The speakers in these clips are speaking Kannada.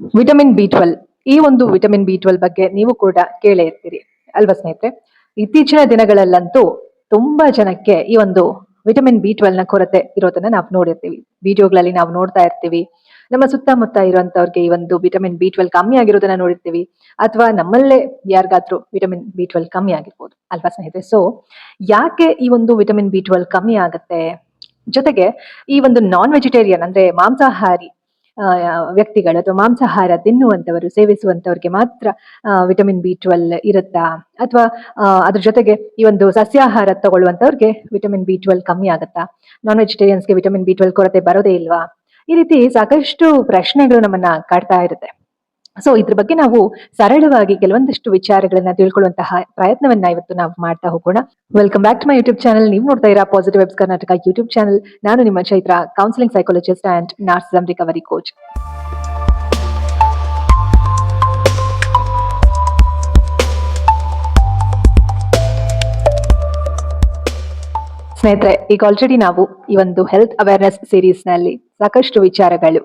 ವಿಟಮಿನ್ ಬಿ 12 ಈ ಒಂದು ವಿಟಮಿನ್ ಬಿ 12 ಬಗ್ಗೆ ನೀವು ಕೂಡ ಕೇಳೇ ಇರ್ತೀರಿ ಅಲ್ವಾ ಸ್ನೇಹಿತರೆ. ಇತ್ತೀಚಿನ ದಿನಗಳಲ್ಲಂತೂ ತುಂಬಾ ಜನಕ್ಕೆ ಈ ಒಂದು ವಿಟಮಿನ್ ಬಿ 12 ನ ಕೊರತೆ ಇರೋದನ್ನ ನಾವು ನೋಡಿರ್ತೀವಿ. ವಿಡಿಯೋಗಳಲ್ಲಿ ನಾವು ನೋಡ್ತಾ ಇರ್ತೀವಿ. ನಮ್ಮ ಸುತ್ತಮುತ್ತ ಇರುವಂತವ್ರಿಗೆ ಈ ಒಂದು ವಿಟಮಿನ್ ಬಿ 12 ಕಮ್ಮಿ ಆಗಿರೋದನ್ನ ನೋಡಿರ್ತೀವಿ, ಅಥವಾ ನಮ್ಮಲ್ಲೇ ಯಾರಿಗಾದ್ರೂ ವಿಟಮಿನ್ ಬಿ 12 ಕಮ್ಮಿ ಆಗಿರ್ಬೋದು ಅಲ್ವಾ ಸ್ನೇಹಿತರೆ. ಸೊ ಯಾಕೆ ಈ ಒಂದು ವಿಟಮಿನ್ ಬಿ 12 ಕಮ್ಮಿ ಆಗುತ್ತೆ, ಜೊತೆಗೆ ಈ ಒಂದು ನಾನ್ ವೆಜಿಟೇರಿಯನ್ ಅಂದ್ರೆ ಮಾಂಸಾಹಾರಿ ವ್ಯಕ್ತಿಗಳು ಅಥವಾ ಮಾಂಸಾಹಾರ ತಿನ್ನುವಂತವರು ಸೇವಿಸುವಂತವ್ರಿಗೆ ಮಾತ್ರ ವಿಟಮಿನ್ ಬಿ 12 ಇರುತ್ತಾ, ಅಥವಾ ಅದ್ರ ಜೊತೆಗೆ ಈ ಒಂದು ಸಸ್ಯಾಹಾರ ತಗೊಳ್ಳುವಂತವ್ರಿಗೆ ವಿಟಮಿನ್ ಬಿ 12 ಕಮ್ಮಿ ಆಗುತ್ತಾ, ನಾನ್ ವೆಜಿಟೇರಿಯನ್ಸ್ಗೆ ವಿಟಮಿನ್ ಬಿ 12 ಕೊರತೆ ಬರೋದೇ ಇಲ್ವಾ? ಈ ರೀತಿ ಸಾಕಷ್ಟು ಪ್ರಶ್ನೆಗಳು ನಮ್ಮನ್ನ ಕಾಡ್ತಾ ಇರುತ್ತೆ. ಸೊ ಇದ್ರ ಬಗ್ಗೆ ನಾವು ಸರಳವಾಗಿ ಕೆಲವೊಂದಷ್ಟು ವಿಚಾರಗಳನ್ನ ತಿಳ್ಕೊಳ್ಳುವಂತಹ ಪ್ರಯತ್ನವನ್ನ ಇವತ್ತು ನಾವು ಮಾಡ್ತಾ ಹೋಗೋಣ. Welcome back to my YouTube channel. ನೀವು ನೋಡ್ತಾ ಇರಾ positive vibes Karnataka YouTube channel. ನಾನು ನಿಮ್ಮ Chaitra, counselling psychologist and narcissism recovery coach. ಸ್ನೇಹಿತರೆ, ಈಗ ಆಲ್ರೆಡಿ ನಾವು ಈ ಒಂದು ಹೆಲ್ತ್ ಅವೇರ್ನೆಸ್ ಸೀರೀಸ್ ನಲ್ಲಿ ಸಾಕಷ್ಟು ವಿಚಾರಗಳು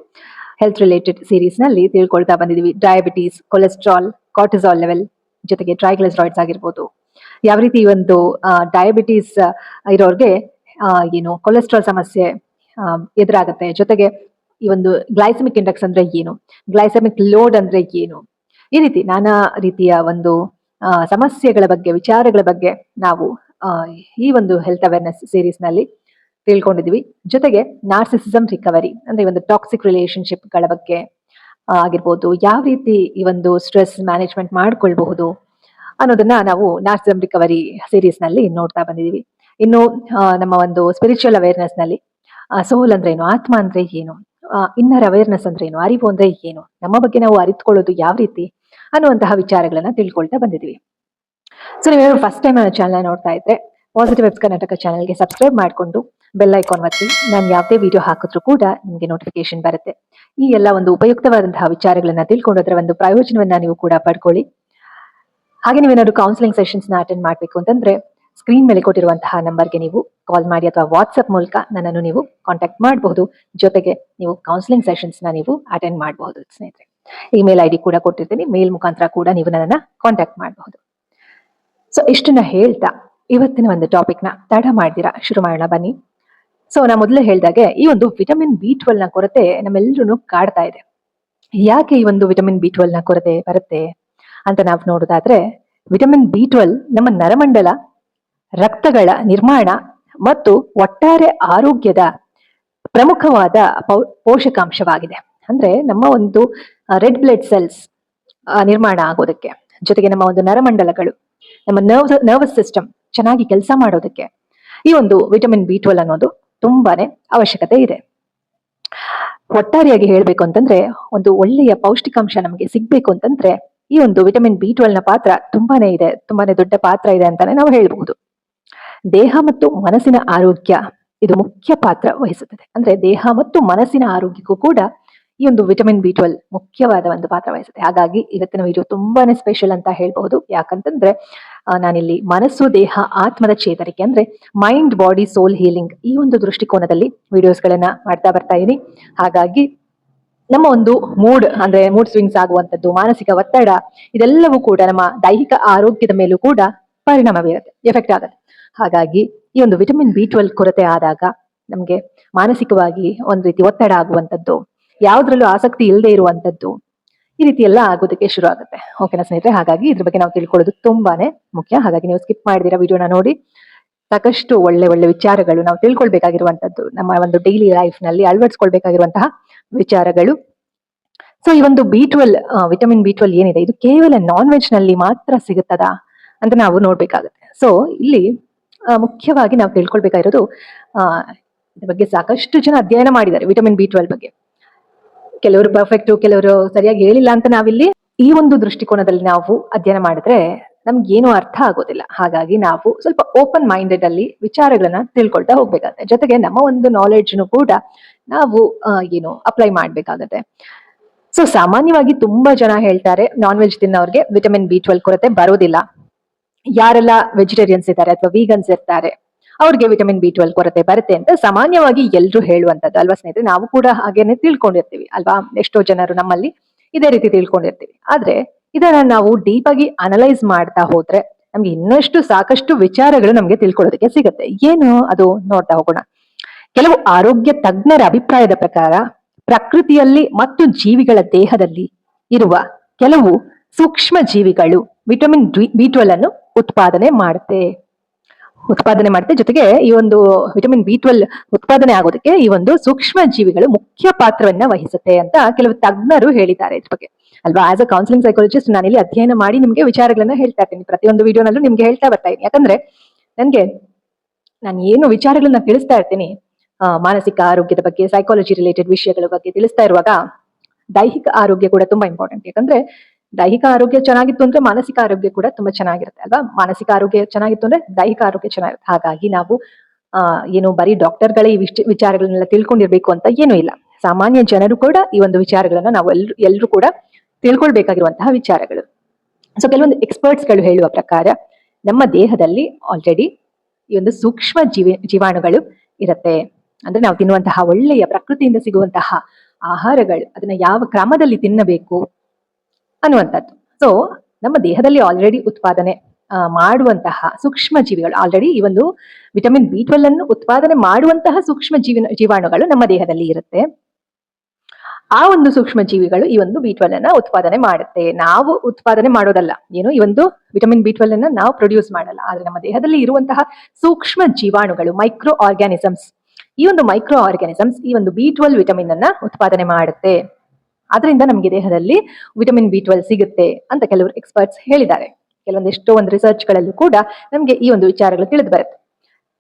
ಹೆಲ್ತ್ ರಿಲೇಟೆಡ್ ಸೀರೀಸ್ ನಲ್ಲಿ ತಿಳ್ಕೊಳ್ತಾ ಬಂದಿದೀವಿ. ಡಯಾಬಿಟೀಸ್, ಕೊಲೆಸ್ಟ್ರಾಲ್, ಕಾರ್ಟಿಸಾಲ್ ಲೆವೆಲ್, ಜೊತೆಗೆ ಟ್ರೈಗ್ಲಿಸರೈಡ್ಸ್ ಆಗಿರ್ಬೋದು. ಯಾವ ರೀತಿ ಈ ಒಂದು ಡಯಾಬಿಟೀಸ್ ಇರೋರ್ಗೆ ಏನು ಕೊಲೆಸ್ಟ್ರಾಲ್ ಸಮಸ್ಯೆ ಎದುರಾಗುತ್ತೆ, ಜೊತೆಗೆ ಈ ಒಂದು ಗ್ಲೈಸಮಿಕ್ ಇಂಡೆಕ್ಸ್ ಅಂದ್ರೆ ಏನು, ಗ್ಲೈಸಮಿಕ್ ಲೋಡ್ ಅಂದ್ರೆ ಏನು, ಈ ರೀತಿ ನಾನಾ ರೀತಿಯ ಒಂದು ಸಮಸ್ಯೆಗಳ ಬಗ್ಗೆ, ವಿಚಾರಗಳ ಬಗ್ಗೆ ನಾವು ಈ ಒಂದು ಹೆಲ್ತ್ ಅವೇರ್ನೆಸ್ ಸೀರೀಸ್ ನಲ್ಲಿ ತಿಳ್ಕೊಂಡಿದ್ವಿ. ಜೊತೆಗೆ ನಾರ್ಸಿಸಿಸಮ್ ರಿಕವರಿ ಅಂದ್ರೆ ಒಂದು ಟಾಕ್ಸಿಕ್ ರಿಲೇಶನ್ಶಿಪ್ ಗಳ ಬಗ್ಗೆ ಆಗಿರ್ಬೋದು, ಯಾವ ರೀತಿ ಈ ಒಂದು ಸ್ಟ್ರೆಸ್ ಮ್ಯಾನೇಜ್ಮೆಂಟ್ ಮಾಡ್ಕೊಳ್ಬಹುದು ಅನ್ನೋದನ್ನ ನಾವು ನಾರ್ಸಿಸಮ್ ರಿಕವರಿ ಸೀರೀಸ್ ನಲ್ಲಿ ನೋಡ್ತಾ ಬಂದಿದೀವಿ. ಇನ್ನು ನಮ್ಮ ಒಂದು ಸ್ಪಿರಿಚುವಲ್ ಅವೇರ್ನೆಸ್ ನಲ್ಲಿ ಸೋಲ್ ಅಂದ್ರೆ ಏನು, ಆತ್ಮ ಅಂದ್ರೆ ಏನು, ಇನ್ನರ್ ಅವೇರ್ನೆಸ್ ಅಂದ್ರೆ ಏನು, ಅರಿವು ಅಂದ್ರೆ ಏನು, ನಮ್ಮ ಬಗ್ಗೆ ನಾವು ಅರಿತುಕೊಳ್ಳೋದು ಯಾವ ರೀತಿ ಅನ್ನುವಂತಹ ವಿಚಾರಗಳನ್ನ ತಿಳ್ಕೊಳ್ತಾ ಬಂದಿದೀವಿ. ಸೊ ನೀವೇನಾದ್ರು ಫಸ್ಟ್ ಟೈಮ್ ನನ್ನ ಚಾನಲ್ ನೋಡ್ತಾ ಇದ್ರೆ ಪಾಸಿಟಿವ್ ವೆಬ್ಸ್ ಕರ್ನಾಟಕ ಚಾನಲ್ಗೆ ಸಬ್ಸ್ಕ್ರೈಬ್ ಮಾಡಿಕೊಂಡು ಬೆಲ್ ಐಕಾನ್ ಒತ್ತಿ. ನಾನು ಯಾವುದೇ ವಿಡಿಯೋ ಹಾಕಿದ್ರು ಕೂಡ ನಿಮಗೆ ನೋಟಿಫಿಕೇಶನ್ ಬರುತ್ತೆ. ಈ ಎಲ್ಲ ಒಂದು ಉಪಯುಕ್ತವಾದಂತಹ ವಿಚಾರಗಳನ್ನ ತಿಳ್ಕೊಂಡು ಅದರ ಒಂದು ಪ್ರಯೋಜನವನ್ನ ನೀವು ಕೂಡ ಪಡ್ಕೊಳ್ಳಿ. ಹಾಗೆ ನೀವೇನಾದ್ರು ಕೌನ್ಸಿಲಿಂಗ್ ಸೆಷನ್ಸ್ ನ ಅಟೆಂಡ್ ಮಾಡಬೇಕು ಅಂತಂದ್ರೆ ಸ್ಕ್ರೀನ್ ಮೇಲೆ ಕೊಟ್ಟಿರುವಂತಹ ನಂಬರ್ಗೆ ನೀವು ಕಾಲ್ ಮಾಡಿ ಅಥವಾ ವಾಟ್ಸ್ಆಪ್ ಮೂಲಕ ನನ್ನನ್ನು ನೀವು ಕಾಂಟ್ಯಾಕ್ಟ್ ಮಾಡಬಹುದು. ಜೊತೆಗೆ ನೀವು ಕೌನ್ಸಿಲಿಂಗ್ ಸೆಷನ್ಸ್ ನ ನೀವು ಅಟೆಂಡ್ ಮಾಡಬಹುದು. ಸ್ನೇಹಿತರೆ, ಇಮೇಲ್ ID ಕೂಡ ಕೊಟ್ಟಿರ್ತೀನಿ, ಮೇಲ್ ಮುಖಾಂತರ ಕೂಡ ನೀವು ನನ್ನನ್ನ ಕಾಂಟ್ಯಾಕ್ಟ್ ಮಾಡಬಹುದು. ಸೊ ಇಷ್ಟನ್ನ ಹೇಳ್ತಾ ಇವತ್ತಿನ ಒಂದು ಟಾಪಿಕ್ ನ ತಡ ಮಾಡ್ದಿರಾ ಶುರು ಮಾಡೋಣ ಬನ್ನಿ. ಸೊ ನಾ ಮೊದಲೇ ಹೇಳ್ದಾಗೆ ಈ ಒಂದು ವಿಟಮಿನ್ ಬಿ 12 ನ ಕೊರತೆ ನಮ್ಮೆಲ್ಲರೂ ಕಾಡ್ತಾ ಇದೆ. ಯಾಕೆ ಈ ಒಂದು ವಿಟಮಿನ್ ಬಿ 12 ನ ಕೊರತೆ ಬರುತ್ತೆ ಅಂತ ನಾವು ನೋಡೋದಾದ್ರೆ, ವಿಟಮಿನ್ ಬಿ 12 ನಮ್ಮ ನರಮಂಡಲ, ರಕ್ತಗಳ ನಿರ್ಮಾಣ ಮತ್ತು ಒಟ್ಟಾರೆ ಆರೋಗ್ಯದ ಪ್ರಮುಖವಾದ ಪೋಷಕಾಂಶವಾಗಿದೆ. ಅಂದ್ರೆ ನಮ್ಮ ಒಂದು ರೆಡ್ ಬ್ಲಡ್ ಸೆಲ್ಸ್ ನಿರ್ಮಾಣ ಆಗೋದಕ್ಕೆ, ಜೊತೆಗೆ ನಮ್ಮ ಒಂದು ನರಮಂಡಲಗಳು, ನಮ್ಮ ನರ್ವಸ್ ಸಿಸ್ಟಮ್ ಚೆನ್ನಾಗಿ ಕೆಲಸ ಮಾಡೋದಕ್ಕೆ ಈ ಒಂದು ವಿಟಮಿನ್ ಬಿ 12 ಅನ್ನೋದು ತುಂಬಾನೇ ಅವಶ್ಯಕತೆ ಇದೆ. ಒಟ್ಟಾರೆಯಾಗಿ ಹೇಳ್ಬೇಕು ಅಂತಂದ್ರೆ, ಒಂದು ಒಳ್ಳೆಯ ಪೌಷ್ಟಿಕಾಂಶ ನಮಗೆ ಸಿಗ್ಬೇಕು ಅಂತಂದ್ರೆ ಈ ಒಂದು ವಿಟಮಿನ್ ಬಿ 12 ನ ಪಾತ್ರ ತುಂಬಾನೇ ಇದೆ, ತುಂಬಾನೇ ದೊಡ್ಡ ಪಾತ್ರ ಇದೆ ಅಂತಾನೆ ನಾವು ಹೇಳ್ಬಹುದು. ದೇಹ ಮತ್ತು ಮನಸ್ಸಿನ ಆರೋಗ್ಯ ಇದು ಮುಖ್ಯ ಪಾತ್ರ ವಹಿಸುತ್ತದೆ. ಅಂದ್ರೆ ದೇಹ ಮತ್ತು ಮನಸ್ಸಿನ ಆರೋಗ್ಯಕ್ಕೂ ಕೂಡ ಈ ಒಂದು ವಿಟಮಿನ್ ಬಿ 12 ಮುಖ್ಯವಾದ ಒಂದು ಪಾತ್ರ ವಹಿಸುತ್ತೆ. ಹಾಗಾಗಿ ಇವತ್ತಿನ ವಿಡಿಯೋ ತುಂಬಾನೇ ಸ್ಪೆಷಲ್ ಅಂತ ಹೇಳ್ಬಹುದು. ಯಾಕಂತಂದ್ರೆ ನಾನಿಲ್ಲಿ ಮನಸ್ಸು, ದೇಹ, ಆತ್ಮದ ಚೇತರಿಕೆ ಅಂದ್ರೆ ಮೈಂಡ್, ಬಾಡಿ, ಸೋಲ್ ಹೀಲಿಂಗ್ ಈ ಒಂದು ದೃಷ್ಟಿಕೋನದಲ್ಲಿ ವಿಡಿಯೋಸ್ ಗಳನ್ನ ಮಾಡ್ತಾ ಬರ್ತಾ ಇದೀನಿ. ಹಾಗಾಗಿ ನಮ್ಮ ಒಂದು ಮೂಡ್ ಸ್ವಿಂಗ್ಸ್ ಆಗುವಂತದ್ದು, ಮಾನಸಿಕ ಒತ್ತಡ, ಇದೆಲ್ಲವೂ ಕೂಡ ನಮ್ಮ ದೈಹಿಕ ಆರೋಗ್ಯದ ಮೇಲೂ ಕೂಡ ಪರಿಣಾಮ ಬೀರುತ್ತೆ, ಎಫೆಕ್ಟ್ ಆಗುತ್ತೆ. ಹಾಗಾಗಿ ಈ ಒಂದು ವಿಟಮಿನ್ ಬಿ 12 ಕೊರತೆ ಆದಾಗ ನಮ್ಗೆ ಮಾನಸಿಕವಾಗಿ ಒಂದ್ ರೀತಿ ಒತ್ತಡ ಆಗುವಂತದ್ದು, ಯಾವ್ದ್ರಲ್ಲೂ ಆಸಕ್ತಿ ಇಲ್ಲದೆ ಇರುವಂತದ್ದು, ಈ ರೀತಿ ಎಲ್ಲ ಆಗೋದಕ್ಕೆ ಶುರು ಆಗುತ್ತೆ. ಓಕೆನಾ ಸ್ನೇಹಿತರೆ? ಹಾಗಾಗಿ ಇದ್ರ ಬಗ್ಗೆ ನಾವು ತಿಳ್ಕೊಳ್ಳೋದು ತುಂಬಾನೇ ಮುಖ್ಯ. ಹಾಗಾಗಿ ನೀವು ಸ್ಕಿಪ್ ಮಾಡಿದಿರಾ ವಿಡಿಯೋನ ನೋಡಿ. ಸಾಕಷ್ಟು ಒಳ್ಳೆ ಒಳ್ಳೆ ವಿಚಾರಗಳು ನಾವು ತಿಳ್ಕೊಳ್ಬೇಕಾಗಿರುವಂತದ್ದು, ನಮ್ಮ ಒಂದು ಡೈಲಿ ಲೈಫ್ ನಲ್ಲಿ ಅಳವಡಿಸ್ಕೊಳ್ಬೇಕಾಗಿರುವಂತಹ ವಿಚಾರಗಳು. ಸೊ ಈ ಒಂದು ವಿಟಮಿನ್ ಬಿ 12 ಏನಿದೆ, ಇದು ಕೇವಲ ನಾನ್ ವೆಜ್ ನಲ್ಲಿ ಮಾತ್ರ ಸಿಗುತ್ತದಾ ಅಂತ ನಾವು ನೋಡ್ಬೇಕಾಗುತ್ತೆ. ಸೊ ಇಲ್ಲಿ ಮುಖ್ಯವಾಗಿ ನಾವು ತಿಳ್ಕೊಳ್ಬೇಕಾಗಿರೋದು, ಇದ್ರ ಬಗ್ಗೆ ಸಾಕಷ್ಟು ಜನ ಅಧ್ಯಯನ ಮಾಡಿದ್ದಾರೆ ವಿಟಮಿನ್ ಬಿ 12 ಬಗ್ಗೆ. ಕೆಲವರು ಪರ್ಫೆಕ್ಟ್, ಕೆಲವರು ಸರಿಯಾಗಿ ಹೇಳಿಲ್ಲ ಅಂತ ನಾವಿಲ್ಲಿ ಈ ಒಂದು ದೃಷ್ಟಿಕೋನದಲ್ಲಿ ನಾವು ಅಧ್ಯಯನ ಮಾಡಿದ್ರೆ ನಮ್ಗೇನು ಅರ್ಥ ಆಗೋದಿಲ್ಲ. ಹಾಗಾಗಿ ನಾವು ಸ್ವಲ್ಪ ಓಪನ್ ಮೈಂಡೆಡ್ ಅಲ್ಲಿ ವಿಚಾರಗಳನ್ನ ತಿಳ್ಕೊಳ್ತಾ ಹೋಗ್ಬೇಕಾಗತ್ತೆ. ಜೊತೆಗೆ ನಮ್ಮ ಒಂದು ನಾಲೆಡ್ಜ್ ಕೂಡ ನಾವು ಅಪ್ಲೈ ಮಾಡ್ಬೇಕಾಗತ್ತೆ. ಸೊ ಸಾಮಾನ್ಯವಾಗಿ ತುಂಬಾ ಜನ ಹೇಳ್ತಾರೆ ನಾನ್ ವೆಜ್ ತಿನ್ನೋರ್ಗೆ ವಿಟಮಿನ್ ಬಿ 12 ಕೊರತೆ ಬರೋದಿಲ್ಲ. ಯಾರೆಲ್ಲ ವೆಜಿಟೇರಿಯನ್ಸ್ ಇದ್ದಾರೆ ಅಥವಾ ವೀಗನ್ಸ್ ಇರ್ತಾರೆ ಅವ್ರಿಗೆ ವಿಟಮಿನ್ ಬಿ 12 ಕೊರತೆ ಬರುತ್ತೆ ಅಂತ ಸಾಮಾನ್ಯವಾಗಿ ಎಲ್ರು ಹೇಳುವಂತದ್ದು ಅಲ್ವಾ ಸ್ನೇಹಿತರೆ? ನಾವು ಕೂಡ ಹಾಗೇನೆ ತಿಳ್ಕೊಂಡಿರ್ತೀವಿ ಅಲ್ವಾ? ಎಷ್ಟೋ ಜನರು ನಮ್ಮಲ್ಲಿ ಇದೇ ರೀತಿ ತಿಳ್ಕೊಂಡಿರ್ತೀವಿ. ಆದ್ರೆ ಇದನ್ನ ನಾವು ಡೀಪ್ ಆಗಿ ಅನಲೈಸ್ ಮಾಡ್ತಾ ಹೋದ್ರೆ ನಮ್ಗೆ ಇನ್ನಷ್ಟು ಸಾಕಷ್ಟು ವಿಚಾರಗಳು ನಮ್ಗೆ ತಿಳ್ಕೊಳ್ಳೋದಕ್ಕೆ ಸಿಗುತ್ತೆ. ಏನು ಅದು ನೋಡ್ತಾ ಹೋಗೋಣ. ಕೆಲವು ಆರೋಗ್ಯ ತಜ್ಞರ ಅಭಿಪ್ರಾಯದ ಪ್ರಕಾರ ಪ್ರಕೃತಿಯಲ್ಲಿ ಮತ್ತು ಜೀವಿಗಳ ದೇಹದಲ್ಲಿ ಇರುವ ಕೆಲವು ಸೂಕ್ಷ್ಮ ಜೀವಿಗಳು ವಿಟಮಿನ್ ಬಿ12 ಅನ್ನು ಉತ್ಪಾದನೆ ಮಾಡುತ್ತೆ. ಜೊತೆಗೆ ಈ ಒಂದು ವಿಟಮಿನ್ ಬಿ12 ಉತ್ಪಾದನೆ ಆಗೋದಕ್ಕೆ ಈ ಒಂದು ಸೂಕ್ಷ್ಮ ಜೀವಿಗಳು ಮುಖ್ಯ ಪಾತ್ರವನ್ನ ವಹಿಸುತ್ತೆ ಅಂತ ಕೆಲವು ತಜ್ಞರು ಹೇಳಿದ್ದಾರೆ ಇದ್ರ ಬಗ್ಗೆ ಅಲ್ವಾ. ಆಸ್ ಅ ಕೌನ್ಸಿಲಿಂಗ್ ಸೈಕಾಲಜಿಸ್ಟ್ ನಾನು ಇಲ್ಲಿ ಅಧ್ಯಯನ ಮಾಡಿ ನಿಮ್ಗೆ ವಿಚಾರಗಳನ್ನ ಹೇಳ್ತಾ ಇರ್ತೀನಿ. ಪ್ರತಿಯೊಂದು ವಿಡಿಯೋನಲ್ಲೂ ನಿಮ್ಗೆ ಹೇಳ್ತಾ ಬರ್ತಾ ಇದ್ದೀನಿ. ಯಾಕಂದ್ರೆ ನಾನು ಏನು ವಿಚಾರಗಳನ್ನ ತಿಳಿಸ್ತಾ ಇರ್ತೀನಿ ಮಾನಸಿಕ ಆರೋಗ್ಯದ ಬಗ್ಗೆ, ಸೈಕಾಲಜಿ ರಿಲೇಟೆಡ್ ವಿಷಯಗಳ ಬಗ್ಗೆ ತಿಳಿಸ್ತಾ ಇರುವಾಗ ದೈಹಿಕ ಆರೋಗ್ಯ ಕೂಡ ತುಂಬಾ ಇಂಪಾರ್ಟೆಂಟ್. ಯಾಕಂದ್ರೆ ದೈಹಿಕ ಆರೋಗ್ಯ ಚೆನ್ನಾಗಿತ್ತು ಅಂದ್ರೆ ಮಾನಸಿಕ ಆರೋಗ್ಯ ಕೂಡ ತುಂಬಾ ಚೆನ್ನಾಗಿರುತ್ತೆ ಅಲ್ವಾ. ಮಾನಸಿಕ ಆರೋಗ್ಯ ಚೆನ್ನಾಗಿತ್ತು ಅಂದ್ರೆ ದೈಹಿಕ ಆರೋಗ್ಯ ಚೆನ್ನಾಗಿರುತ್ತೆ. ಹಾಗಾಗಿ ನಾವು ಏನು ಬರೀ ಡಾಕ್ಟರ್ಗಳೇ ಈ ವಿಚಾರಗಳನ್ನೆಲ್ಲ ತಿಳ್ಕೊಂಡಿರ್ಬೇಕು ಅಂತ ಏನೂ ಇಲ್ಲ. ಸಾಮಾನ್ಯ ಜನರು ಕೂಡ ಈ ಒಂದು ವಿಚಾರಗಳನ್ನ ನಾವು ಎಲ್ರು ಕೂಡ ತಿಳ್ಕೊಳ್ಬೇಕಾಗಿರುವಂತಹ ವಿಚಾರಗಳು. ಸೊ ಕೆಲವೊಂದು ಎಕ್ಸ್ಪರ್ಟ್ಸ್ ಗಳು ಹೇಳುವ ಪ್ರಕಾರ ನಮ್ಮ ದೇಹದಲ್ಲಿ ಆಲ್ರೆಡಿ ಈ ಒಂದು ಸೂಕ್ಷ್ಮ ಜೀವಾಣುಗಳು ಇರುತ್ತೆ. ಅಂದ್ರೆ ನಾವು ತಿನ್ನುವಂತಹ ಒಳ್ಳೆಯ ಪ್ರಕೃತಿಯಿಂದ ಸಿಗುವಂತಹ ಆಹಾರಗಳು ಅದನ್ನ ಯಾವ ಕ್ರಮದಲ್ಲಿ ತಿನ್ನಬೇಕು ಅನ್ನುವಂಥದ್ದು. ಸೊ ನಮ್ಮ ದೇಹದಲ್ಲಿ ಆಲ್ರೆಡಿ ಉತ್ಪಾದನೆ ಮಾಡುವಂತಹ ಸೂಕ್ಷ್ಮ ಜೀವಿಗಳು, ಆಲ್ರೆಡಿ ಈ ಒಂದು ವಿಟಮಿನ್ ಬಿ12 ಅನ್ನು ಉತ್ಪಾದನೆ ಮಾಡುವಂತಹ ಸೂಕ್ಷ್ಮ ಜೀವಾಣುಗಳು ನಮ್ಮ ದೇಹದಲ್ಲಿ ಇರುತ್ತೆ. ಆ ಒಂದು ಸೂಕ್ಷ್ಮ ಜೀವಿಗಳು ಈ ಒಂದು ಬಿ12 ಅನ್ನ ಉತ್ಪಾದನೆ ಮಾಡುತ್ತೆ. ನಾವು ಉತ್ಪಾದನೆ ಮಾಡೋದಲ್ಲ, ಏನು ಈ ಒಂದು ವಿಟಮಿನ್ ಬಿ12 ಅನ್ನ ನಾವು ಪ್ರೊಡ್ಯೂಸ್ ಮಾಡಲ್ಲ. ಆದ್ರೆ ನಮ್ಮ ದೇಹದಲ್ಲಿ ಇರುವಂತಹ ಸೂಕ್ಷ್ಮ ಜೀವಾಣುಗಳು, ಮೈಕ್ರೋ ಆರ್ಗ್ಯಾನಿಸಮ್ಸ್, ಈ ಒಂದು ಮೈಕ್ರೋ ಆರ್ಗ್ಯಾನಿಸಮ್ಸ್ ಈ ಒಂದು ಬಿ12 ವಿಟಮಿನ್ ಅನ್ನ ಉತ್ಪಾದನೆ ಮಾಡುತ್ತೆ. ಆದ್ರಿಂದ ನಮಗೆ ದೇಹದಲ್ಲಿ ವಿಟಮಿನ್ ಬಿ12 ಸಿಗುತ್ತೆ ಅಂತ ಕೆಲವರು ಎಕ್ಸ್ಪರ್ಟ್ಸ್ ಹೇಳಿದ್ದಾರೆ. ಕೆಲವೊಂದಿಷ್ಟೋ ಒಂದು ರಿಸರ್ಚ್ ಗಳಲ್ಲೂ ಕೂಡ ನಮ್ಗೆ ಈ ಒಂದು ವಿಚಾರಗಳು ತಿಳಿದು ಬರುತ್ತೆ.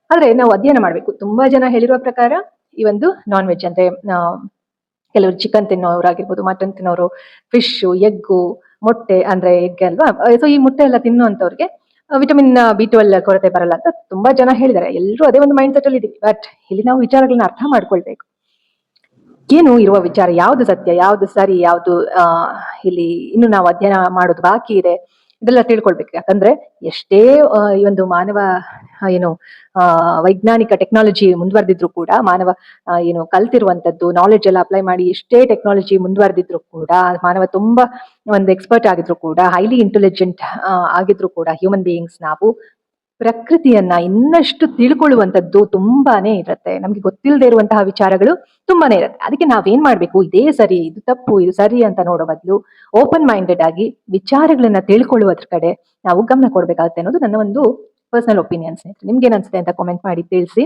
ಆದ್ರೆ ನಾವು ಅಧ್ಯಯನ ಮಾಡ್ಬೇಕು. ತುಂಬಾ ಜನ ಹೇಳಿರುವ ಪ್ರಕಾರ ಈ ಒಂದು ನಾನ್ ವೆಜ್ ಅಂದ್ರೆ ಕೆಲವರು ಚಿಕನ್ ತಿನ್ನೋರಾಗಿರ್ಬೋದು, ಮಟನ್ ತಿನ್ನೋರು, ಫಿಶ್, ಎಗ್ಗು, ಮೊಟ್ಟೆ ಅಂದ್ರೆ ಎಗ್ ಅಲ್ವಾ. ಸೊ ಈ ಮೊಟ್ಟೆ ಎಲ್ಲ ತಿನ್ನುವಂತವ್ರಿಗೆ ವಿಟಮಿನ್ ಬಿ12 ಕೊರತೆ ಬರಲ್ಲ ಅಂತ ತುಂಬಾ ಜನ ಹೇಳಿದ್ದಾರೆ. ಎಲ್ಲರೂ ಅದೇ ಒಂದು ಮೈಂಡ್ ಸೆಟ್ ಅಲ್ಲಿ ಇದೀವಿ. ಬಟ್ ಇಲ್ಲಿ ನಾವು ವಿಚಾರಗಳನ್ನ ಅರ್ಥ ಮಾಡ್ಕೊಳ್ಬೇಕು. ಏನು ಇರುವ ವಿಚಾರ, ಯಾವ್ದು ಸತ್ಯ, ಯಾವ್ದು ಸರಿ, ಯಾವ್ದು ಇಲ್ಲಿ ಇನ್ನು ನಾವು ಅಧ್ಯಯನ ಮಾಡೋದು ಬಾಕಿ ಇದೆ, ಇದೆಲ್ಲ ತಿಳ್ಕೊಳ್ಬೇಕು. ಯಾಕಂದ್ರೆ ಎಷ್ಟೇ ಈ ಒಂದು ಮಾನವ ಏನು ವೈಜ್ಞಾನಿಕ ಟೆಕ್ನಾಲಜಿ ಮುಂದುವರೆದಿದ್ರು ಕೂಡ, ಮಾನವ ಏನು ಕಲ್ತಿರುವಂತದ್ದು ನಾಲೆಡ್ಜ್ ಎಲ್ಲ ಅಪ್ಲೈ ಮಾಡಿ ಎಷ್ಟೇ ಟೆಕ್ನಾಲಜಿ ಮುಂದುವರೆದಿದ್ರು ಕೂಡ, ಮಾನವ ತುಂಬಾ ಒಂದು ಎಕ್ಸ್ಪರ್ಟ್ ಆಗಿದ್ರು ಕೂಡ, ಹೈಲಿ ಇಂಟೆಲಿಜೆಂಟ್ ಆಗಿದ್ರು ಕೂಡ, ಹ್ಯೂಮನ್ ಬೀಯಿಂಗ್ಸ್ ನಾವು ಪ್ರಕೃತಿಯನ್ನ ಇನ್ನಷ್ಟು ತಿಳ್ಕೊಳ್ಳುವಂತದ್ದು ತುಂಬಾನೇ ಇರುತ್ತೆ. ನಮ್ಗೆ ಗೊತ್ತಿಲ್ಲದೆ ಇರುವಂತಹ ವಿಚಾರಗಳು ತುಂಬಾನೇ ಇರುತ್ತೆ. ಅದಕ್ಕೆ ನಾವೇನ್ ಮಾಡ್ಬೇಕು, ಇದೇ ಸರಿ, ಇದು ತಪ್ಪು, ಇದು ಸರಿ ಅಂತ ನೋಡೋ ಬದಲು ಓಪನ್ ಮೈಂಡೆಡ್ ಆಗಿ ವಿಚಾರಗಳನ್ನ ತಿಳ್ಕೊಳ್ಳುವುದ್ರ ಕಡೆ ನಾವು ಗಮನ ಕೊಡ್ಬೇಕಾಗುತ್ತೆ ಅನ್ನೋದು ನನ್ನ ಒಂದು ಪರ್ಸನಲ್ ಒಪಿನಿಯನ್ಸ್. ನಿಮ್ಗೆ ಏನ್ ಅಂತ ಕಾಮೆಂಟ್ ಮಾಡಿ ತಿಳಿಸಿ.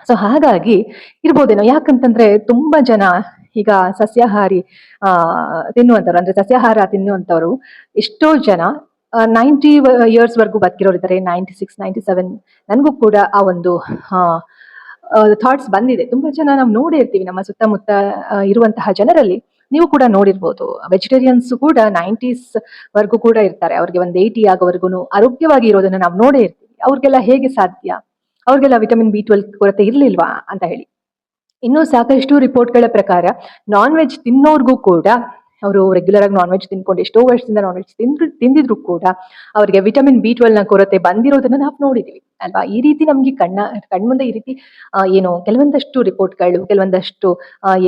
ಸೊ ಹಾಗಾಗಿ ಇರ್ಬೋದೇನೋ, ಯಾಕಂತಂದ್ರೆ ತುಂಬಾ ಜನ ಈಗ ಸಸ್ಯಾಹಾರಿ ತಿನ್ನುವಂಥವ್ರು, ಅಂದ್ರೆ ಸಸ್ಯಾಹಾರ ತಿನ್ನುವಂಥವ್ರು ಎಷ್ಟೋ ಜನ 90 years ವರ್ಗೂ ಬದುಕಿರೋರು ಇದ್ದಾರೆ. 96, 97 ನನಗೂ ಕೂಡ ಆ ಒಂದು ಥಾಟ್ಸ್ ಬಂದಿದೆ. ತುಂಬಾ ಜನ ನಾವು ನೋಡೇ ಇರ್ತೀವಿ ನಮ್ಮ ಸುತ್ತಮುತ್ತ ಇರುವಂತಹ ಜನರಲ್ಲಿ. ನೀವು ಕೂಡ ನೋಡಿರ್ಬೋದು, ವೆಜಿಟೇರಿಯನ್ಸ್ ಕೂಡ 90s ವರ್ಗೂ ಕೂಡ ಇರ್ತಾರೆ. ಅವ್ರಿಗೆ ಒಂದು 80 ಆಗೋವರೆಗೂ ಆರೋಗ್ಯವಾಗಿ ಇರೋದನ್ನ ನಾವು ನೋಡೇ ಇರ್ತೀವಿ. ಅವ್ರಿಗೆಲ್ಲ ಹೇಗೆ ಸಾಧ್ಯ? ಅವ್ರಿಗೆಲ್ಲ ವಿಟಮಿನ್ ಬಿ12 ಕೊರತೆ ಇರ್ಲಿಲ್ವಾ ಅಂತ ಹೇಳಿ. ಇನ್ನು ಸಾಕಷ್ಟು ರಿಪೋರ್ಟ್ಗಳ ಪ್ರಕಾರ ನಾನ್ ವೆಜ್ ತಿನ್ನೋರ್ಗೂ ಕೂಡ, ಅವರು ರೆಗ್ಯುಲರ್ ಆಗಿ ನಾನ್ ವೆಜ್ ತಿನ್ಕೊಂಡು ಎಷ್ಟೋ ವರ್ಷದಿಂದ ನಾನ್ ವೆಜ್ ತಿಂದಿದ್ರು ಕೂಡ ಅವರಿಗೆ ವಿಟಮಿನ್ ಬಿ12 ನ ಕೊರತೆ ಬಂದಿರೋದನ್ನ ನಾವು ನೋಡಿದೀವಿ ಅಲ್ವಾ. ಈ ರೀತಿ ನಮ್ಗೆ ಕಣ್ಮುಂದೆ ಈ ರೀತಿ ಏನು ಕೆಲವೊಂದಷ್ಟು ರಿಪೋರ್ಟ್ಗಳು, ಕೆಲವೊಂದಷ್ಟು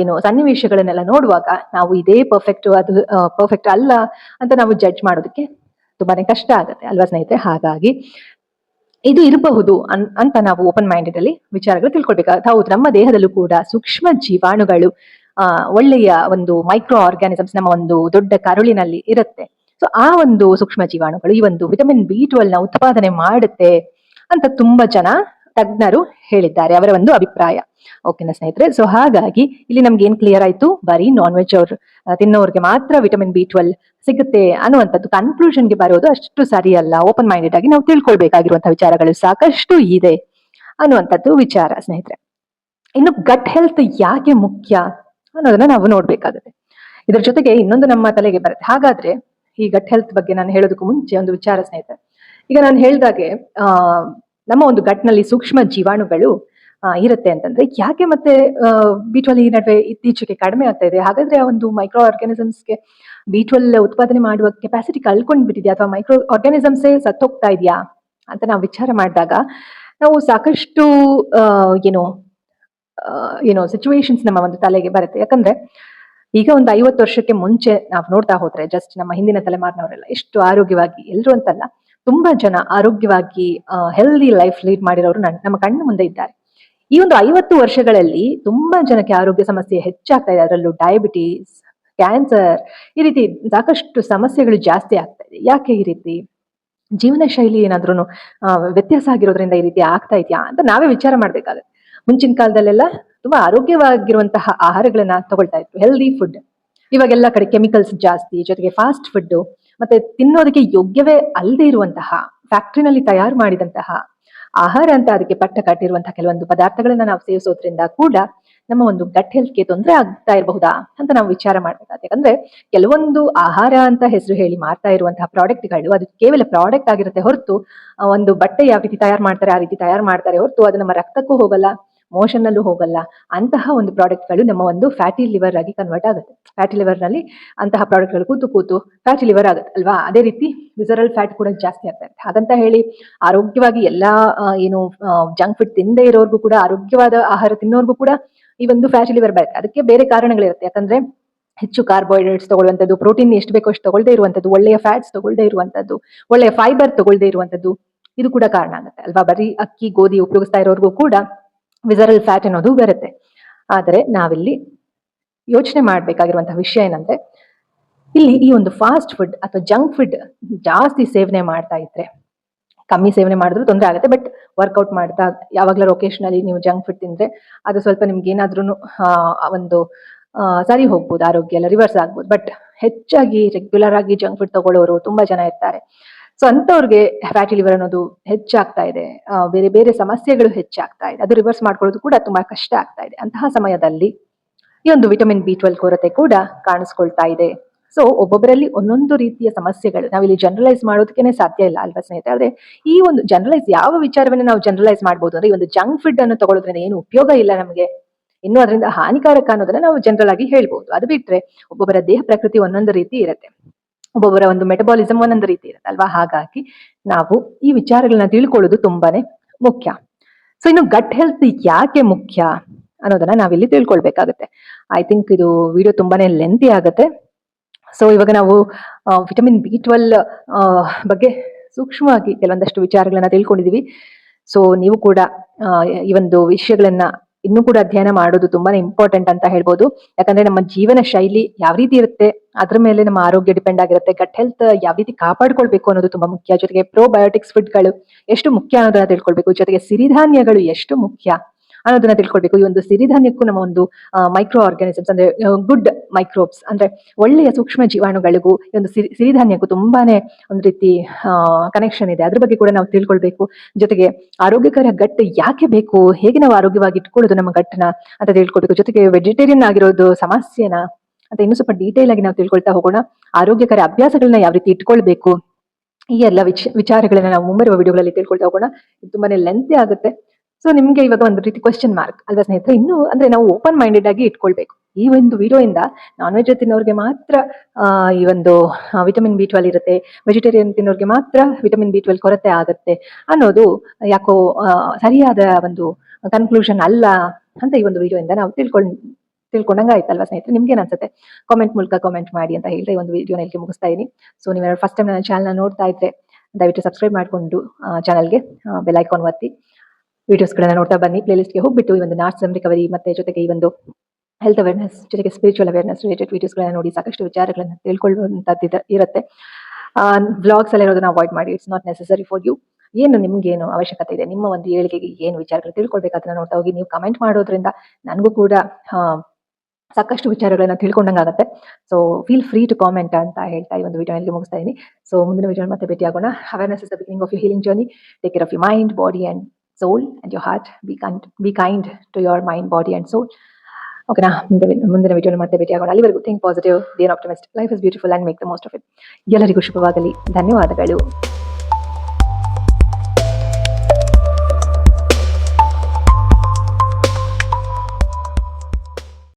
ಏನು ಸನ್ನಿವೇಶಗಳನ್ನೆಲ್ಲ ನೋಡುವಾಗ ನಾವು ಇದೇ ಪರ್ಫೆಕ್ಟ್, ಅದು ಪರ್ಫೆಕ್ಟ್ ಅಲ್ಲ ಅಂತ ನಾವು ಜಡ್ಜ್ ಮಾಡೋದಕ್ಕೆ ತುಂಬಾನೇ ಕಷ್ಟ ಆಗುತ್ತೆ ಅಲ್ವಾ ಸ್ನೇಹಿತರೆ. ಹಾಗಾಗಿ ಇದು ಇರಬಹುದು ಅಂತ ನಾವು ಓಪನ್ ಮೈಂಡೆಡ್ ಅಲ್ಲಿ ವಿಚಾರಗಳು ತಿಳ್ಕೊಳ್ಬೇಕಾಗುತ್ತೆ. ಹೌದು, ನಮ್ಮ ದೇಹದಲ್ಲೂ ಕೂಡ ಸೂಕ್ಷ್ಮ ಜೀವಾಣುಗಳು, ಒಳ್ಳೆಯ ಒಂದು ಮೈಕ್ರೋ ಆರ್ಗ್ಯಾನಿಸಮ್ಸ್ ನಮ್ಮ ಒಂದು ದೊಡ್ಡ ಕರುಳಿನಲ್ಲಿ ಇರುತ್ತೆ. ಸೊ ಆ ಒಂದು ಸೂಕ್ಷ್ಮ ಜೀವಾಣುಗಳು ಈ ಒಂದು ವಿಟಮಿನ್ ಬಿ12 ನ ಉತ್ಪಾದನೆ ಮಾಡುತ್ತೆ ಅಂತ ತುಂಬಾ ಜನ ತಜ್ಞರು ಹೇಳಿದ್ದಾರೆ, ಅವರ ಒಂದು ಅಭಿಪ್ರಾಯ. ಓಕೆನಾ ಸ್ನೇಹಿತರೆ. ಸೊ ಹಾಗಾಗಿ ಇಲ್ಲಿ ನಮ್ಗೆ ಏನ್ ಕ್ಲಿಯರ್ ಆಯ್ತು, ಬರೀ ನಾನ್ ವೆಜ್ ಅವ್ರು ತಿನ್ನೋರ್ಗೆ ಮಾತ್ರ ವಿಟಮಿನ್ ಬಿ12 ಸಿಗುತ್ತೆ ಅನ್ನುವಂಥದ್ದು ಕನ್ಕ್ಲೂಷನ್ಗೆ ಬರೋದು ಅಷ್ಟು ಸರಿಯಲ್ಲ. ಓಪನ್ ಮೈಂಡೆಡ್ ಆಗಿ ನಾವು ತಿಳ್ಕೊಳ್ಬೇಕಾಗಿರುವಂತಹ ವಿಚಾರಗಳು ಸಾಕಷ್ಟು ಇದೆ ಅನ್ನುವಂಥದ್ದು ವಿಚಾರ ಸ್ನೇಹಿತರೆ. ಇನ್ನು ಗಟ್ ಹೆಲ್ತ್ ಯಾಕೆ ಮುಖ್ಯ ಅನ್ನೋದನ್ನ ನಾವು ನೋಡ್ಬೇಕಾಗುತ್ತೆ. ಇದ್ರ ಜೊತೆಗೆ ಇನ್ನೊಂದು ನಮ್ಮ ತಲೆಗೆ ಬರುತ್ತೆ. ಹಾಗಾದ್ರೆ ಈ ಗಟ್ ಹೆಲ್ತ್ ಬಗ್ಗೆ ನಾನು ಹೇಳೋದಕ್ಕೂ ಮುಂಚೆ ಒಂದು ವಿಚಾರ ಸ್ನೇಹಿತರೆ. ಈಗ ನಾನು ಹೇಳ್ದಾಗೆ ನಮ್ಮ ಒಂದು ಗಟ್ನಲ್ಲಿ ಸೂಕ್ಷ್ಮ ಜೀವಾಣುಗಳು ಇರುತ್ತೆ ಅಂತಂದ್ರೆ ಯಾಕೆ ಮತ್ತೆ ಬಿ12 ಈ ನಡುವೆ ಇತ್ತೀಚೆಗೆ ಕಡಿಮೆ ಆಗ್ತಾ ಇದೆ? ಹಾಗಾದ್ರೆ ಆ ಒಂದು ಮೈಕ್ರೋ ಆರ್ಗ್ಯಾನಿಸಮ್ಸ್ಗೆ ಬಿ12 ಉತ್ಪಾದನೆ ಮಾಡುವ ಕೆಪಾಸಿಟಿ ಕಳ್ಕೊಂಡ್ಬಿಟ್ಟಿದ್ಯಾ, ಅಥವಾ ಮೈಕ್ರೋ ಆರ್ಗ್ಯಾನಿಸಮ್ಸೇ ಸತ್ತೋಗ್ತಾ ಇದೆಯಾ ಅಂತ ನಾವು ವಿಚಾರ ಮಾಡಿದಾಗ ನಾವು ಸಾಕಷ್ಟು ಏನೋ ಸಿಚುವೇಶನ್ಸ್ ನಮ್ಮ ಒಂದು ತಲೆಗೆ ಬರುತ್ತೆ. ಯಾಕಂದ್ರೆ ಈಗ ಒಂದು 50 ವರ್ಷಕ್ಕೆ ಮುಂಚೆ ನಾವು ನೋಡ್ತಾ ಹೋದ್ರೆ ಜಸ್ಟ್ ನಮ್ಮ ಹಿಂದಿನ ತಲೆಮಾರಿನವರೆಲ್ಲ ಎಷ್ಟು ಆರೋಗ್ಯವಾಗಿ, ಎಲ್ಲರೂ ಅಂತಲ್ಲ ತುಂಬಾ ಜನ ಆರೋಗ್ಯವಾಗಿ ಹೆಲ್ದಿ ಲೈಫ್ ಲೀಡ್ ಮಾಡಿರೋರು ನಮ್ಮ ಕಣ್ಣು ಮುಂದೆ ಇದ್ದಾರೆ. ಈ ಒಂದು 50 ವರ್ಷಗಳಲ್ಲಿ ತುಂಬಾ ಜನಕ್ಕೆ ಆರೋಗ್ಯ ಸಮಸ್ಯೆ ಹೆಚ್ಚಾಗ್ತಾ ಇದೆ. ಅದರಲ್ಲೂ ಡಯಾಬಿಟೀಸ್, ಕ್ಯಾನ್ಸರ್, ಈ ರೀತಿ ಸಾಕಷ್ಟು ಸಮಸ್ಯೆಗಳು ಜಾಸ್ತಿ ಆಗ್ತಾ ಇದೆ. ಯಾಕೆ ಈ ರೀತಿ? ಜೀವನ ಶೈಲಿ ಏನಾದ್ರೂ ವ್ಯತ್ಯಾಸ ಆಗಿರೋದ್ರಿಂದ ಈ ರೀತಿ ಆಗ್ತಾ ಇದೆಯಾ ಅಂತ ನಾವೇ ವಿಚಾರ ಮಾಡ್ಬೇಕಾಗುತ್ತೆ. ಮುಂಚಿನ ಕಾಲದಲ್ಲೆಲ್ಲ ತುಂಬಾ ಆರೋಗ್ಯವಾಗಿರುವಂತಹ ಆಹಾರಗಳನ್ನ ತಗೊಳ್ತಾ ಇದ್ರು, ಹೆಲ್ದಿ ಫುಡ್. ಇವಾಗೆಲ್ಲ ಕಡೆ ಕೆಮಿಕಲ್ಸ್ ಜಾಸ್ತಿ, ಜೊತೆಗೆ ಫಾಸ್ಟ್ ಫುಡ್, ಮತ್ತೆ ತಿನ್ನೋದಕ್ಕೆ ಯೋಗ್ಯವೇ ಅಲ್ಲದೆ ಇರುವಂತಹ ಫ್ಯಾಕ್ಟ್ರಿನಲ್ಲಿ ತಯಾರು ಮಾಡಿದಂತಹ ಆಹಾರ ಅಂತ ಅದಕ್ಕೆ ಪಟ್ಟ ಕಟ್ಟಿರುವಂತಹ ಕೆಲವೊಂದು ಪದಾರ್ಥಗಳನ್ನ ನಾವು ಸೇವಿಸೋದ್ರಿಂದ ಕೂಡ ನಮ್ಮ ಒಂದು ಗಟ್ ಹೆಲ್ತ್ಗೆ ತೊಂದರೆ ಆಗ್ತಾ ಇರಬಹುದಾ ಅಂತ ನಾವು ವಿಚಾರ ಮಾಡ್ಬೇಕಾಗುತ್ತೆ. ಯಾಕಂದ್ರೆ ಕೆಲವೊಂದು ಆಹಾರ ಅಂತ ಹೆಸರು ಹೇಳಿ ಮಾಡ್ತಾ ಇರುವಂತಹ ಪ್ರಾಡಕ್ಟ್ಗಳು ಅದು ಕೇವಲ ಪ್ರಾಡಕ್ಟ್ ಆಗಿರುತ್ತೆ ಹೊರತು, ಒಂದು ಬಟ್ಟೆ ಯಾವ ರೀತಿ ತಯಾರು ಮಾಡ್ತಾರೆ ಆ ರೀತಿ ತಯಾರು ಮಾಡ್ತಾರೆ ಹೊರತು ಅದು ನಮ್ಮ ರಕ್ತಕ್ಕೂ ಹೋಗಲ್ಲ, ಮೋಷನ್ ಅಲ್ಲೂ ಹೋಗಲ್ಲ. ಅಂತಹ ಒಂದು ಪ್ರಾಡಕ್ಟ್ಗಳು ನಮ್ಮ ಒಂದು ಫ್ಯಾಟಿ ಲಿವರ್ ಆಗಿ ಕನ್ವರ್ಟ್ ಆಗುತ್ತೆ. ಫ್ಯಾಟಿ ಲಿವರ್ ನಲ್ಲಿ ಅಂತಹ ಪ್ರಾಡಕ್ಟ್ಗಳು ಕೂತು ಫ್ಯಾಟಿ ಲಿವರ್ ಆಗುತ್ತೆ ಅಲ್ವಾ. ಅದೇ ರೀತಿ ವಿಸರಲ್ ಫ್ಯಾಟ್ ಕೂಡ ಜಾಸ್ತಿ ಆಗ್ತಾ ಇರುತ್ತೆ. ಹಾಗಂತ ಹೇಳಿ ಆರೋಗ್ಯವಾಗಿ ಎಲ್ಲಾ ಏನು ಜಂಕ್ ಫುಡ್ ತಿಂದೇ ಇರೋರ್ಗೂ ಕೂಡ, ಆರೋಗ್ಯವಾದ ಆಹಾರ ತಿನ್ನೋರ್ಗೂ ಕೂಡ ಈ ಒಂದು ಫ್ಯಾಟಿ ಲಿವರ್ ಬರುತ್ತೆ. ಅದಕ್ಕೆ ಬೇರೆ ಕಾರಣಗಳಿರುತ್ತೆ. ಯಾಕಂದ್ರೆ ಹೆಚ್ಚು ಕಾರ್ಬೋಹೈಡ್ರೇಟ್ಸ್ ತಗೊಳ್ಳುವಂಥದ್ದು, ಪ್ರೋಟೀನ್ ಎಷ್ಟು ಬೇಕೋ ಅಷ್ಟು ತಗೊಳ್ದೇ ಇರುವಂಥದ್ದು, ಒಳ್ಳೆಯ ಫ್ಯಾಟ್ಸ್ ತಗೊಳ್ದೇ ಇರುವಂಥದ್ದು, ಒಳ್ಳೆಯ ಫೈಬರ್ ತಗೊಳ್ದೇ ಇರುವಂಥದ್ದು, ಇದು ಕೂಡ ಕಾರಣ ಆಗುತ್ತೆ ಅಲ್ವಾ. ಬರೀ ಅಕ್ಕಿ ಗೋಧಿ ಉಪಯೋಗಿಸ್ತಾ ಇರೋರ್ಗೂ ಕೂಡ ವಿಸರಲ್ ಫ್ಯಾಟ್ ಅನ್ನೋದು ಬರುತ್ತೆ. ಆದರೆ ನಾವಿಲ್ಲಿ ಯೋಚನೆ ಮಾಡ್ಬೇಕಾಗಿರುವಂತಹ ವಿಷಯ ಏನಂದ್ರೆ, ಇಲ್ಲಿ ಈ ಒಂದು ಫಾಸ್ಟ್ ಫುಡ್ ಅಥವಾ ಜಂಕ್ ಫುಡ್ ಜಾಸ್ತಿ ಸೇವನೆ ಮಾಡ್ತಾ ಇದ್ರೆ, ಕಮ್ಮಿ ಸೇವನೆ ಮಾಡಿದ್ರು ತೊಂದರೆ ಆಗುತ್ತೆ. ಬಟ್ ವರ್ಕೌಟ್ ಮಾಡ್ತಾ ಯಾವಾಗ್ಲಾರು ಒಕೇಶನಲ್ಲಿ ನೀವು ಜಂಕ್ ಫುಡ್ ತಿಂದ್ರೆ ಅದು ಸ್ವಲ್ಪ ನಿಮ್ಗೆ ಏನಾದ್ರೂ ಒಂದು ಸರಿ ಹೋಗ್ಬೋದು, ಆರೋಗ್ಯ ಎಲ್ಲ ರಿವರ್ಸ್ ಆಗ್ಬೋದು. ಬಟ್ ಹೆಚ್ಚಾಗಿ ರೆಗ್ಯುಲರ್ ಆಗಿ ಜಂಕ್ ಫುಡ್ ತಗೊಳ್ಳೋರು ತುಂಬಾ ಜನ ಇರ್ತಾರೆ. ಸೊ ಅಂತವ್ರಿಗೆ ಫ್ಯಾಟಿ ಲಿವರ್ ಅನ್ನೋದು ಹೆಚ್ಚಾಗ್ತಾ ಇದೆ, ಬೇರೆ ಬೇರೆ ಸಮಸ್ಯೆಗಳು ಹೆಚ್ಚಾಗ್ತಾ ಇದೆ. ಅದು ರಿವರ್ಸ್ ಮಾಡ್ಕೊಳ್ಳೋದು ಕೂಡ ತುಂಬಾ ಕಷ್ಟ ಆಗ್ತಾ ಇದೆ. ಅಂತಹ ಸಮಯದಲ್ಲಿ ಈ ಒಂದು ವಿಟಮಿನ್ B12 ಕೊರತೆ ಕೂಡ ಕಾಣಿಸ್ಕೊಳ್ತಾ ಇದೆ. ಸೊ ಒಬ್ಬೊಬ್ಬರಲ್ಲಿ ಒಂದೊಂದು ರೀತಿಯ ಸಮಸ್ಯೆಗಳು, ನಾವಿಲ್ಲಿ ಜನರಲೈಸ್ ಮಾಡೋದಕ್ಕೆ ಸಾಧ್ಯ ಇಲ್ಲ ಅಲ್ವಾ ಸ್ನೇಹಿತರೆ. ಆದ್ರೆ ಈ ಒಂದು ಜನರಲೈಸ್ ಯಾವ ವಿಚಾರವನ್ನ ನಾವು ಜನರಲೈಸ್ ಮಾಡ್ಬೋದು ಅಂದ್ರೆ, ಈ ಒಂದು ಜಂಕ್ ಫುಡ್ ಅನ್ನು ತಗೊಳ್ಳೋದ್ರಿಂದ ಏನು ಉಪಯೋಗ ಇಲ್ಲ ನಮಗೆ, ಇನ್ನು ಅದರಿಂದ ಹಾನಿಕಾರಕ ಅನ್ನೋದನ್ನ ನಾವು ಜನರಲ್ ಆಗಿ ಹೇಳ್ಬೋದು. ಅದು ಬಿಟ್ರೆ ಒಬ್ಬೊಬ್ಬರ ದೇಹ ಪ್ರಕೃತಿ ಒಂದೊಂದು ರೀತಿ ಇರುತ್ತೆ, ಒಬ್ಬೊಬ್ಬರ ಒಂದು ಮೆಟಬಾಲಿಸಮ್ ಒಂದೊಂದು ರೀತಿ ಇರುತ್ತೆ ಅಲ್ವಾ. ಹಾಗಾಗಿ ನಾವು ಈ ವಿಚಾರಗಳನ್ನ ತಿಳ್ಕೊಳ್ಳೋದು ತುಂಬಾನೇ ಮುಖ್ಯ. ಸೊ ಇನ್ನು ಗಟ್ ಹೆಲ್ತ್ ಯಾಕೆ ಮುಖ್ಯ ಅನ್ನೋದನ್ನ ನಾವಿಲ್ಲಿ ತಿಳ್ಕೊಳ್ಬೇಕಾಗತ್ತೆ. ಐ ಥಿಂಕ್ ಇದು ವಿಡಿಯೋ ತುಂಬಾನೇ ಲೆಂತಿ ಆಗುತ್ತೆ. ಸೊ ಇವಾಗ ನಾವು ವಿಟಮಿನ್ B12 ಬಗ್ಗೆ ಸೂಕ್ಷ್ಮವಾಗಿ ಕೆಲವೊಂದಷ್ಟು ವಿಚಾರಗಳನ್ನ ತಿಳ್ಕೊಂಡಿದೀವಿ. ಸೊ ನೀವು ಕೂಡ ಈ ಒಂದು ವಿಷಯಗಳನ್ನ ಇನ್ನೂ ಕೂಡ ಅಧ್ಯಯನ ಮಾಡೋದು ತುಂಬಾನೇ ಇಂಪಾರ್ಟೆಂಟ್ ಅಂತ ಹೇಳ್ಬೋದು. ಯಾಕಂದ್ರೆ ನಮ್ಮ ಜೀವನ ಶೈಲಿ ಯಾವ ರೀತಿ ಇರುತ್ತೆ ಅದ್ರ ಮೇಲೆ ನಮ್ಮ ಆರೋಗ್ಯ ಡಿಪೆಂಡ್ ಆಗಿರುತ್ತೆ. ಗಟ್ ಹೆಲ್ತ್ ಯಾವ ರೀತಿ ಕಾಪಾಡ್ಕೊಳ್ಬೇಕು ಅನ್ನೋದು ತುಂಬಾ ಮುಖ್ಯ. ಜೊತೆಗೆ ಪ್ರೋಬಯೋಟಿಕ್ಸ್ ಫುಡ್ಗಳು ಎಷ್ಟು ಮುಖ್ಯ ಅನ್ನೋದನ್ನ ತಿಳ್ಕೊಳ್ಬೇಕು. ಜೊತೆಗೆ ಸಿರಿಧಾನ್ಯಗಳು ಎಷ್ಟು ಮುಖ್ಯ ಅನ್ನೋದನ್ನ ತಿಳ್ಕೊಳ್ಬೇಕು. ಈ ಒಂದು ಸಿರಿಧಾನ್ಯಕ್ಕೂ ನಮ್ಮ ಒಂದು ಮೈಕ್ರೋ ಆರ್ಗಾನಿಸಮ್ಸ್ ಅಂದ್ರೆ ಗುಡ್ ಮೈಕ್ರೋಬ್ಸ್ ಅಂದ್ರೆ ಒಳ್ಳೆಯ ಸೂಕ್ಷ್ಮ ಜೀವಾಣುಗಳಿಗೂ ಈ ಒಂದು ಸಿರಿಧಾನ್ಯಕ್ಕೂ ತುಂಬಾನೇ ಒಂದು ರೀತಿ ಕನೆಕ್ಷನ್ ಇದೆ. ಅದ್ರ ಬಗ್ಗೆ ಕೂಡ ನಾವು ತಿಳ್ಕೊಳ್ಬೇಕು. ಜೊತೆಗೆ ಆರೋಗ್ಯಕರ ಗಟ್ ಯಾಕೆ ಬೇಕು, ಹೇಗೆ ನಾವು ಆರೋಗ್ಯವಾಗಿ ಇಟ್ಕೊಳ್ಳೋದು ನಮ್ಮ ಗಟ್ಟನ ಅಂತ ತಿಳ್ಕೊಳ್ಬೇಕು. ಜೊತೆಗೆ ವೆಜಿಟೇರಿಯನ್ ಆಗಿರೋದು ಸಮಸ್ಯೆನ ಅಂತ ಇನ್ನೂ ಸ್ವಲ್ಪ ಡೀಟೇಲ್ ಆಗಿ ನಾವು ತಿಳ್ಕೊಳ್ತಾ ಹೋಗೋಣ. ಆರೋಗ್ಯಕರ ಅಭ್ಯಾಸಗಳನ್ನ ಯಾವ ರೀತಿ ಇಟ್ಕೊಳ್ಬೇಕು, ಈ ಎಲ್ಲ ವಿಚಾರಗಳನ್ನ ನಾವು ಮುಂಬರುವ ವಿಡಿಯೋಗಳಲ್ಲಿ ತಿಳ್ಕೊಳ್ತಾ ಹೋಗೋಣ. ಇದು ತುಂಬಾನೇ ಲೆಂತಿ ಆಗುತ್ತೆ. ಸೊ ನಿಮ್ಗೆ ಇವಾಗ ಒಂದು ರೀತಿ ಕ್ವೆಶ್ಚನ್ ಮಾರ್ಕ್ ಅಲ್ವಾ ಸ್ನೇಹಿತರೆ. ಇನ್ನು ಅಂದ್ರೆ ನಾವು ಓಪನ್ ಮೈಂಡೆಡ್ ಆಗಿ ಇಟ್ಕೊಳ್ಬೇಕು. ಈ ಒಂದು ವಿಡಿಯೋ ಇಂದ ನಾನ್ ವೆಜ್ ತಿನ್ನೋರ್ಗೆ ಮಾತ್ರ ಈ ಒಂದು ವಿಟಮಿನ್ B12 ಇರುತ್ತೆ, ವೆಜಿಟೇರಿಯನ್ ತಿನ್ನೋರ್ಗೆ ಮಾತ್ರ ವಿಟಮಿನ್ B12 ಕೊರತೆ ಆಗುತ್ತೆ ಅನ್ನೋದು ಯಾಕೋ ಸರಿಯಾದ ಒಂದು ಕನ್ಕ್ಲೂಷನ್ ಅಲ್ಲ ಅಂತ ಈ ಒಂದು ವಿಡಿಯೋ ಇಂದ ನಾವು ತಿಳ್ಕೊಂಡಂಗ ಆಯ್ತಲ್ವಾ ಸ್ನೇಹಿತರೆ. ನಿಮ್ಗೆ ಏನ್ ಅನ್ಸುತ್ತೆ ಕಾಮೆಂಟ್ ಮೂಲಕ ಕಾಮೆಂಟ್ ಮಾಡಿ ಅಂತ ಹೇಳಿದ್ರೆ ಈ ಒಂದು ವಿಡಿಯೋನ ಇಲ್ಲಿ ಮುಗಿಸ್ತಾ ಇದೀನಿ. ಸೊ ನೀವು ಫಸ್ಟ್ ಟೈಮ್ ನನ್ನ ಚಾನಲ್ ನೋಡ್ತಾ ಇದ್ರೆ ದಯವಿಟ್ಟು ಸಬ್ಸ್ಕ್ರೈಬ್ ಮಾಡ್ಕೊಂಡು ಚಾನಲ್ಗೆ ಬೆಲ್ ಐಕಾನ್ ಒತ್ತಿ ವಿಡಿಯೋಸ್ಗಳನ್ನ ನೋಡ್ತಾ ಬನ್ನಿ. ಪ್ಲೇಲಿಸ್ಟ್ಗೆ ಹೋಗ್ಬಿಟ್ಟು ಈ ಒಂದು ನಾರ್ಸಿಸಮ್ ರಿಕವರಿ ಮತ್ತೆ ಜೊತೆಗೆ ಈ ಒಂದು ಹೆಲ್ತ್ ಅವೇರ್ನೆಸ್ ಜೊತೆಗೆ ಸ್ಪಿರಿಚುವಲ್ ಅವೇರ್ನೆಸ್ ರಿಲೇಟೆಡ್ ವಿಡಿಯೋಸ್ಗಳನ್ನ ನೋಡಿ ಸಾಕಷ್ಟು ವಿಚಾರಗಳನ್ನ ತಿಳ್ಕೊಳ್ಳುವಂತದ್ದು ಇರುತ್ತೆ. ವ್ಲಾಗ್ಸ್ ಎಲ್ಲ ಇರೋದನ್ನ ಅವಾಯ್ಡ್ ಮಾಡಿ. It's not necessary for you. ಏನು ನಿಮ್ಗೆ ಏನು ಅವಶ್ಯಕತೆ ಇದೆ, ನಿಮ್ಮ ಒಂದು ಏಳಿಗೆಗೆ ಏನು ವಿಚಾರಗಳು ತಿಳ್ಕೊಳ್ಬೇಕಾದ್ರೆ ನೋಡ್ತಾ ಹೋಗಿ. ನೀವು ಕಮೆಂಟ್ ಮಾಡೋದ್ರಿಂದ ನನಗೂ ಕೂಡ ಸಾಕಷ್ಟು ವಿಚಾರಗಳನ್ನ ತಿಳ್ಕೊಂಡಂಗಾಗತ್ತೆ. So feel free to comment ಅಂತ ಹೇಳ್ತಾ ಈ ಒಂದು ವಿಡಿಯೋ ಮುಗಿಸ್ತಾ ಇದೀನಿ. ಸೊ ಮುಂದಿನ ವಿಡಿಯೋ ಮತ್ತೆ ಭೇಟಿ ಆಗೋಣ. Awareness is the beginning of your healing journey. Take care of your mind, body and soul and your heart. Be kind to your mind, body and soul. ಓಕೆನಾ, ಮುಂದಿನ ವಿಡಿಯೋ ಮತ್ತೆ ಭೇಟಿ ಆಗೋಣ. ಅಲ್ಲಿವರೆಗೂ think positive, B on optimist, life is beautiful and make the most of it. ಎಲ್ಲರಿಗೂ ಶುಭವಾಗಲಿ. ಧನ್ಯವಾದಗಳು.